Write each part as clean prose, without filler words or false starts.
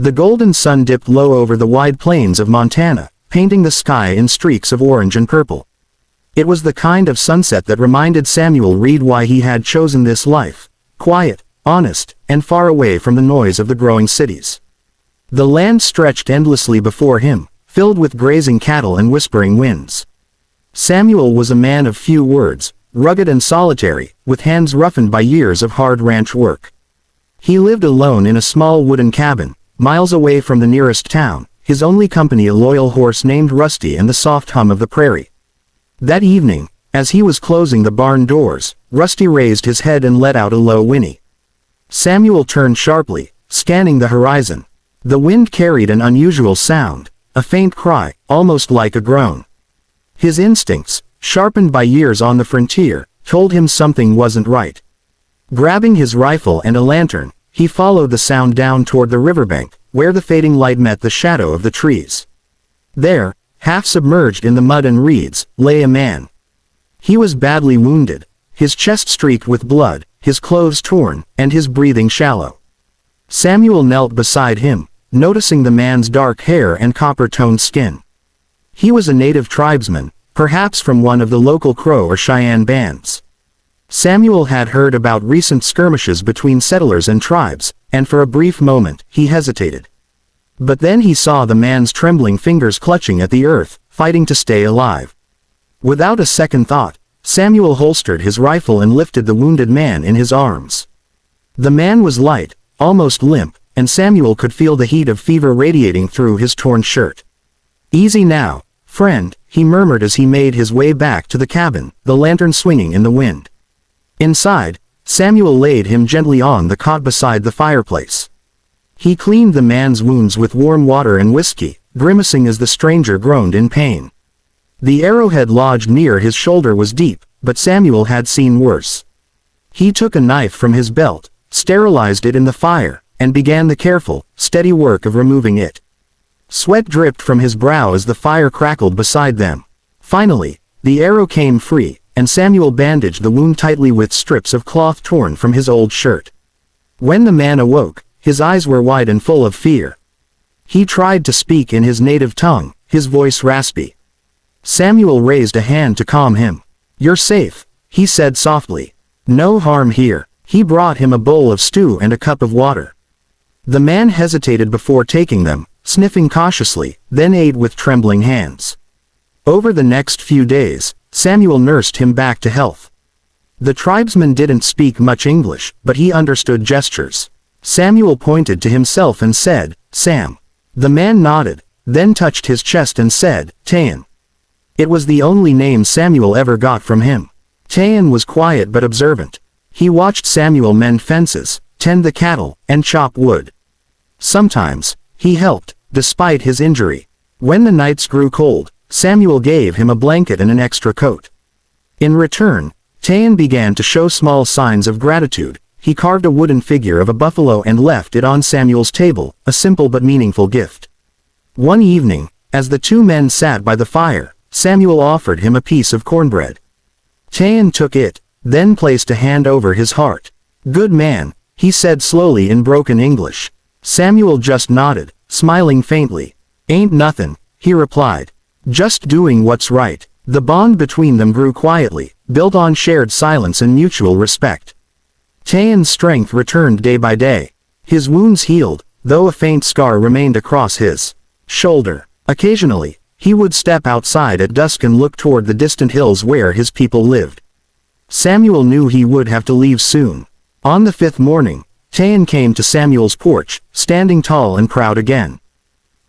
The golden sun dipped low over the wide plains of Montana, painting the sky in streaks of orange and purple. It was the kind of sunset that reminded Samuel Reed why he had chosen this life: quiet, honest, and far away from the noise of the growing cities. The land stretched endlessly before him, filled with grazing cattle and whispering winds. Samuel was a man of few words, rugged and solitary, with hands roughened by years of hard ranch work. He lived alone in a small wooden cabin, miles away from the nearest town, his only company a loyal horse named Rusty and the soft hum of the prairie. That evening, as he was closing the barn doors, Rusty raised his head and let out a low whinny. Samuel turned sharply, scanning the horizon. The wind carried an unusual sound, a faint cry, almost like a groan. His instincts, sharpened by years on the frontier, told him something wasn't right. Grabbing his rifle and a lantern, he followed the sound down toward the riverbank, where the fading light met the shadow of the trees. There, half submerged in the mud and reeds, lay a man. He was badly wounded, his chest streaked with blood, his clothes torn, and his breathing shallow. Samuel knelt beside him, noticing the man's dark hair and copper-toned skin. He was a native tribesman, perhaps from one of the local Crow or Cheyenne bands. Samuel had heard about recent skirmishes between settlers and tribes, and for a brief moment, he hesitated. But then he saw the man's trembling fingers clutching at the earth, fighting to stay alive. Without a second thought, Samuel holstered his rifle and lifted the wounded man in his arms. The man was light, almost limp, and Samuel could feel the heat of fever radiating through his torn shirt. "Easy now, friend," he murmured as he made his way back to the cabin, the lantern swinging in the wind. Inside, Samuel laid him gently on the cot beside the fireplace. He cleaned the man's wounds with warm water and whiskey, grimacing as the stranger groaned in pain. The arrowhead lodged near his shoulder was deep, but Samuel had seen worse. He took a knife from his belt, sterilized it in the fire, and began the careful, steady work of removing it. Sweat dripped from his brow as the fire crackled beside them. Finally, the arrow came free, and Samuel bandaged the wound tightly with strips of cloth torn from his old shirt. When the man awoke, his eyes were wide and full of fear. He tried to speak in his native tongue, his voice raspy. Samuel raised a hand to calm him. "You're safe," he said softly. "No harm here." He brought him a bowl of stew and a cup of water. The man hesitated before taking them, sniffing cautiously, then ate with trembling hands. Over the next few days, Samuel nursed him back to health. The tribesman didn't speak much English, but he understood gestures. Samuel pointed to himself and said, "Sam." The man nodded, then touched his chest and said, "Tayan." It was the only name Samuel ever got from him. Tayan was quiet but observant. He watched Samuel mend fences, tend the cattle, and chop wood. Sometimes, he helped, despite his injury. When the nights grew cold, Samuel gave him a blanket and an extra coat. In return, Tayan began to show small signs of gratitude. He carved a wooden figure of a buffalo and left it on Samuel's table, a simple but meaningful gift. One evening, as the two men sat by the fire, Samuel offered him a piece of cornbread. Tayan took it, then placed a hand over his heart. "Good man," he said slowly in broken English. Samuel just nodded, smiling faintly. "Ain't nothin'," he replied. "Just doing what's right." The bond between them grew quietly, built on shared silence and mutual respect. Tayan's strength returned day by day. His wounds healed, though a faint scar remained across his shoulder. Occasionally, he would step outside at dusk and look toward the distant hills where his people lived. Samuel knew he would have to leave soon. On the fifth morning, Tayan came to Samuel's porch, standing tall and proud again.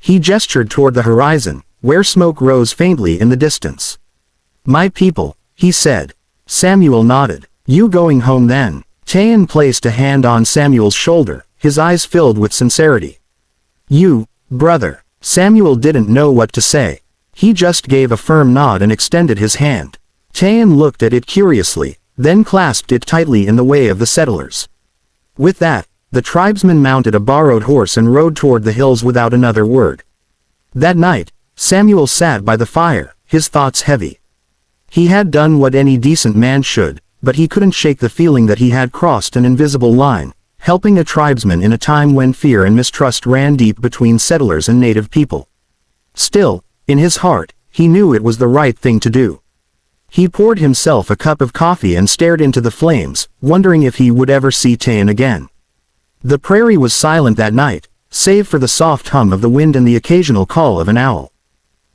He gestured toward the horizon, where smoke rose faintly in the distance. "My people," he said. Samuel nodded. "You going home then?" Tayan placed a hand on Samuel's shoulder, his eyes filled with sincerity. "You, brother." Samuel didn't know what to say. He just gave a firm nod and extended his hand. Tayan looked at it curiously, then clasped it tightly in the way of the settlers. With that, the tribesman mounted a borrowed horse and rode toward the hills without another word. That night, Samuel sat by the fire, his thoughts heavy. He had done what any decent man should, but he couldn't shake the feeling that he had crossed an invisible line. helping a tribesman in a time when fear and mistrust ran deep between settlers and native people. Still, in his heart, he knew it was the right thing to do. He poured himself a cup of coffee and stared into the flames, wondering if he would ever see Tayan again. The prairie was silent that night, save for the soft hum of the wind and the occasional call of an owl.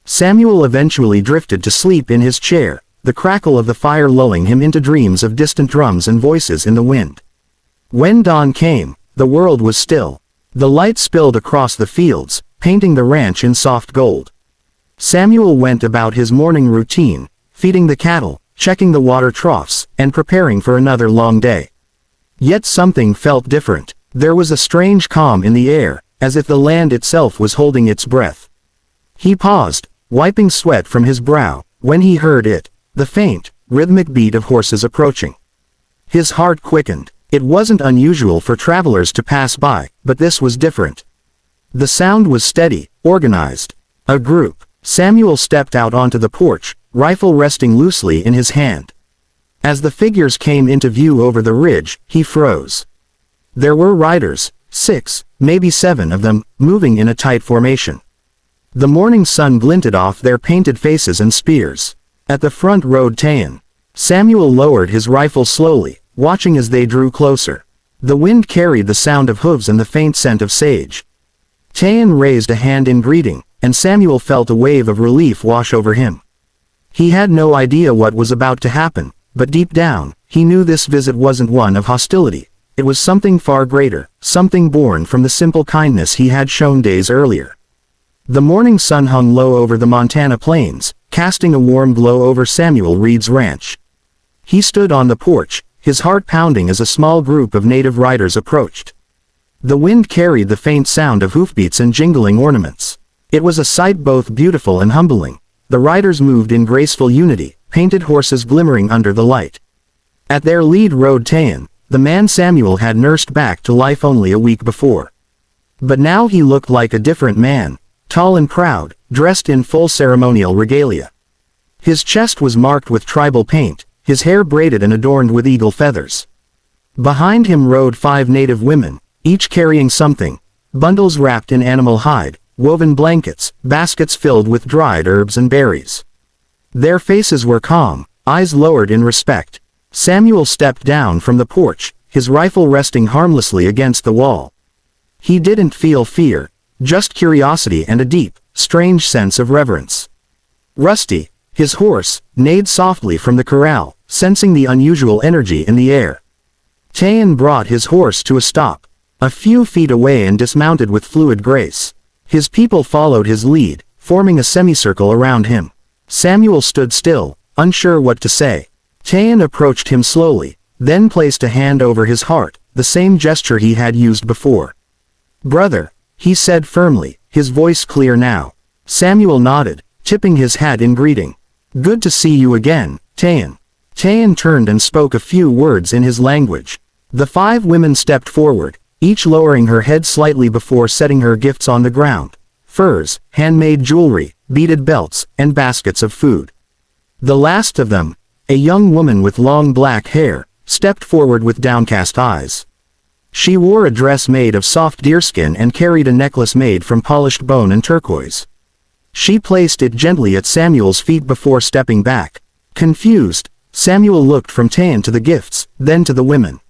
Samuel eventually drifted to sleep in his chair, the crackle of the fire lulling him into dreams of distant drums and voices in the wind. When dawn came, the world was still. The light spilled across the fields, painting the ranch in soft gold. Samuel went about his morning routine, feeding the cattle, checking the water troughs, and preparing for another long day. Yet something felt different. There was a strange calm in the air, as if the land itself was holding its breath. He paused, wiping sweat from his brow, when he heard it, the faint, rhythmic beat of horses approaching. His heart quickened. It wasn't unusual for travelers to pass by, but this was different. The sound was steady, organized. A group. Samuel stepped out onto the porch, rifle resting loosely in his hand. As the figures came into view over the ridge, he froze. There were riders, 6, maybe 7 of them, moving in a tight formation. The morning sun glinted off their painted faces and spears. At the front rode Tayan. Samuel lowered his rifle slowly, watching as they drew closer. The wind carried the sound of hooves and the faint scent of sage. Tayan raised a hand in greeting, and Samuel felt a wave of relief wash over him. He had no idea what was about to happen, but deep down, he knew this visit wasn't one of hostility. It was something far greater, something born from the simple kindness he had shown days earlier. The morning sun hung low over the Montana plains, casting a warm glow over Samuel Reed's ranch. He stood on the porch, his heart pounding as a small group of native riders approached. The wind carried the faint sound of hoofbeats and jingling ornaments. It was a sight both beautiful and humbling. The riders moved in graceful unity, painted horses glimmering under the light. At their lead rode Tayan, the man Samuel had nursed back to life only a week before. But now he looked like a different man, tall and proud, dressed in full ceremonial regalia. His chest was marked with tribal paint, his hair braided and adorned with eagle feathers. Behind him rode 5 native women, each carrying something, bundles wrapped in animal hide, woven blankets, baskets filled with dried herbs and berries. Their faces were calm, eyes lowered in respect. Samuel stepped down from the porch, his rifle resting harmlessly against the wall. He didn't feel fear, just curiosity and a deep, strange sense of reverence. Rusty, his horse, neighed softly from the corral, sensing the unusual energy in the air. Tayan brought his horse to a stop, a few feet away and dismounted with fluid grace. His people followed his lead, forming a semicircle around him. Samuel stood still, unsure what to say. Tayan approached him slowly, then placed a hand over his heart, the same gesture he had used before. "Brother," he said firmly, his voice clear now. Samuel nodded, tipping his hat in greeting. "Good to see you again, Tayan." Tayan turned and spoke a few words in his language. The 5 women stepped forward, each lowering her head slightly before setting her gifts on the ground. Furs, handmade jewelry, beaded belts, and baskets of food. The last of them, a young woman with long black hair, stepped forward with downcast eyes. She wore a dress made of soft deerskin and carried a necklace made from polished bone and turquoise. She placed it gently at Samuel's feet before stepping back. Confused, Samuel looked from Tayan to the gifts, then to the women.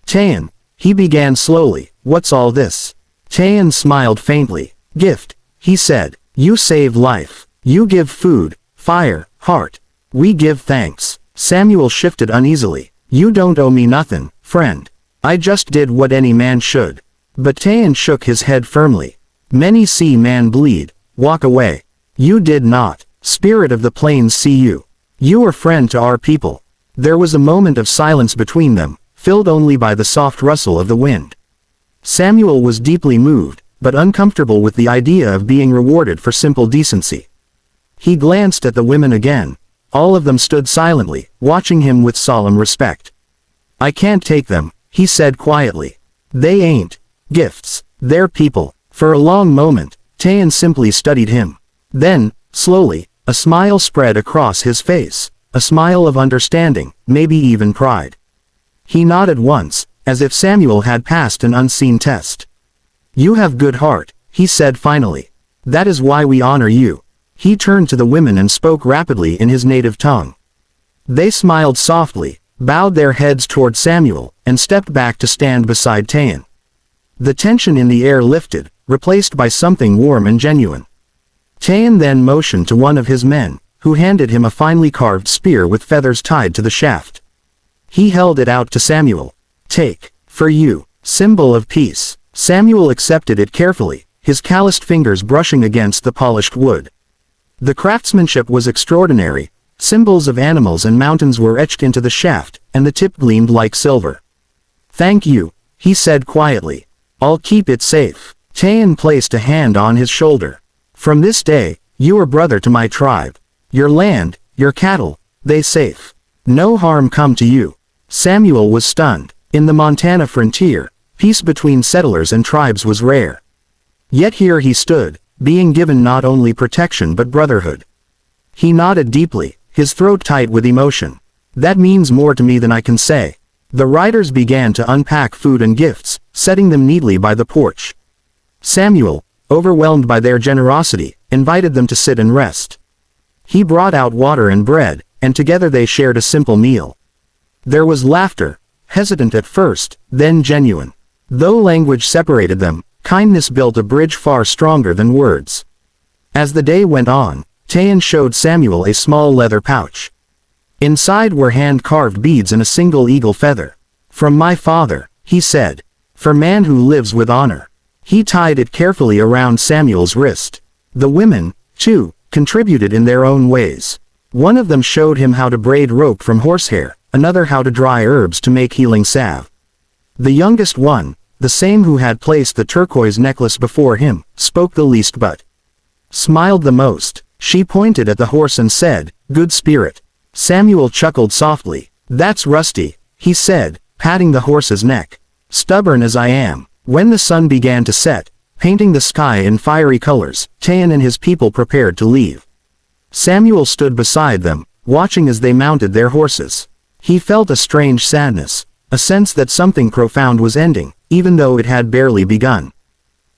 "Tayan," he began slowly, "what's all this?" Tayan smiled faintly. "Gift," he said. "You save life. You give food, fire, heart. We give thanks." Samuel shifted uneasily. "You don't owe me nothing, friend. I just did what any man should." But Tayan shook his head firmly. "Many see man bleed. Walk away. You did not. Spirit of the plains see you. You are friend to our people." There was a moment of silence between them, filled only by the soft rustle of the wind. Samuel was deeply moved, but uncomfortable with the idea of being rewarded for simple decency. He glanced at the women again. All of them stood silently, watching him with solemn respect. "I can't take them," he said quietly. "They ain't gifts. They're people." For a long moment, Tayan simply studied him. Then, slowly, a smile spread across his face, a smile of understanding, maybe even pride. He nodded once, as if Samuel had passed an unseen test. "You have good heart," he said finally. "That is why we honor you." He turned to the women and spoke rapidly in his native tongue. They smiled softly, bowed their heads toward Samuel, and stepped back to stand beside Tayan. The tension in the air lifted, replaced by something warm and genuine. Tayan then motioned to one of his men, who handed him a finely carved spear with feathers tied to the shaft. He held it out to Samuel. "Take, for you, symbol of peace." Samuel accepted it carefully, his calloused fingers brushing against the polished wood. The craftsmanship was extraordinary. Symbols of animals and mountains were etched into the shaft, and the tip gleamed like silver. "Thank you," he said quietly. "I'll keep it safe." Tayan placed a hand on his shoulder. "From this day, you are brother to my tribe. Your land, your cattle, they safe. No harm come to you." Samuel was stunned. In the Montana frontier, peace between settlers and tribes was rare. Yet here he stood, being given not only protection but brotherhood. He nodded deeply, his throat tight with emotion. "That means more to me than I can say." The riders began to unpack food and gifts, setting them neatly by the porch. Samuel, overwhelmed by their generosity, invited them to sit and rest. He brought out water and bread, and together they shared a simple meal. There was laughter, hesitant at first, then genuine. Though language separated them, kindness built a bridge far stronger than words. As the day went on, Tayan showed Samuel a small leather pouch. Inside were hand-carved beads and a single eagle feather. "From my father," he said. "For man who lives with honor." He tied it carefully around Samuel's wrist. The women, too, contributed in their own ways. One of them showed him how to braid rope from horsehair, another how to dry herbs to make healing salve. The youngest one, the same who had placed the turquoise necklace before him, spoke the least but smiled the most. She pointed at the horse and said, "Good spirit." Samuel chuckled softly. "That's Rusty," he said, patting the horse's neck. "Stubborn as I am." When the sun began to set, painting the sky in fiery colors, Tayan and his people prepared to leave. Samuel stood beside them, watching as they mounted their horses. He felt a strange sadness, a sense that something profound was ending, even though it had barely begun.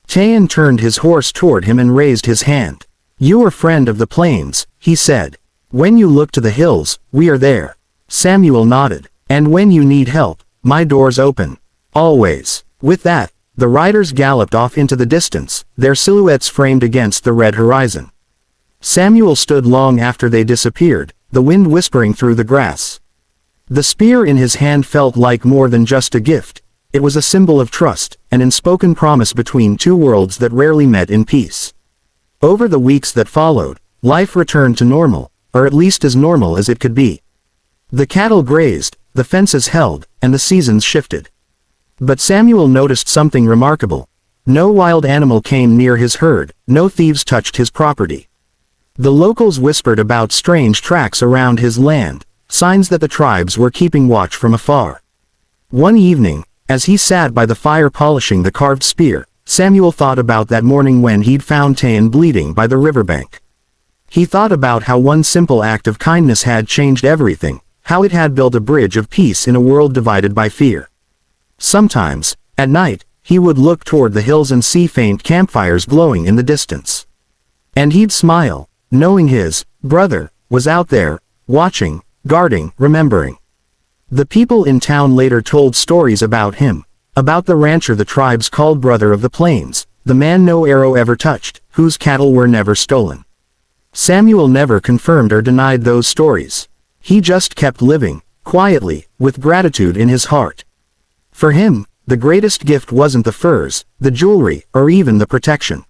Tayan turned his horse toward him and raised his hand. "You are friend of the plains," he said. "When you look to the hills, we are there." Samuel nodded. "And when you need help, my door's open. Always." With that, the riders galloped off into the distance, their silhouettes framed against the red horizon. Samuel stood long after they disappeared, the wind whispering through the grass. The spear in his hand felt like more than just a gift. It was a symbol of trust, an unspoken promise between two worlds that rarely met in peace. Over the weeks that followed, life returned to normal, or at least as normal as it could be. The cattle grazed, the fences held, and the seasons shifted. But Samuel noticed something remarkable. No wild animal came near his herd, no thieves touched his property. The locals whispered about strange tracks around his land, signs that the tribes were keeping watch from afar. One evening, as he sat by the fire polishing the carved spear, Samuel thought about that morning when he'd found Tayan bleeding by the riverbank. He thought about how one simple act of kindness had changed everything, how it had built a bridge of peace in a world divided by fear. Sometimes, at night, he would look toward the hills and see faint campfires glowing in the distance. And he'd smile, knowing his brother was out there, watching, guarding, remembering. The people in town later told stories about him, about the rancher the tribes called Brother of the Plains, the man no arrow ever touched, whose cattle were never stolen. Samuel never confirmed or denied those stories. He just kept living, quietly, with gratitude in his heart. For him, the greatest gift wasn't the furs, the jewelry, or even the protection.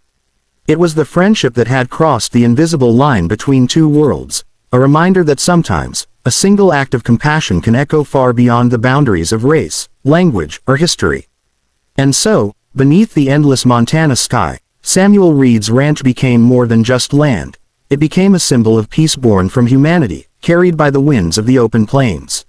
It was the friendship that had crossed the invisible line between two worlds, a reminder that sometimes, a single act of compassion can echo far beyond the boundaries of race, language, or history. And so, beneath the endless Montana sky, Samuel Reed's ranch became more than just land. It became a symbol of peace born from humanity, carried by the winds of the open plains.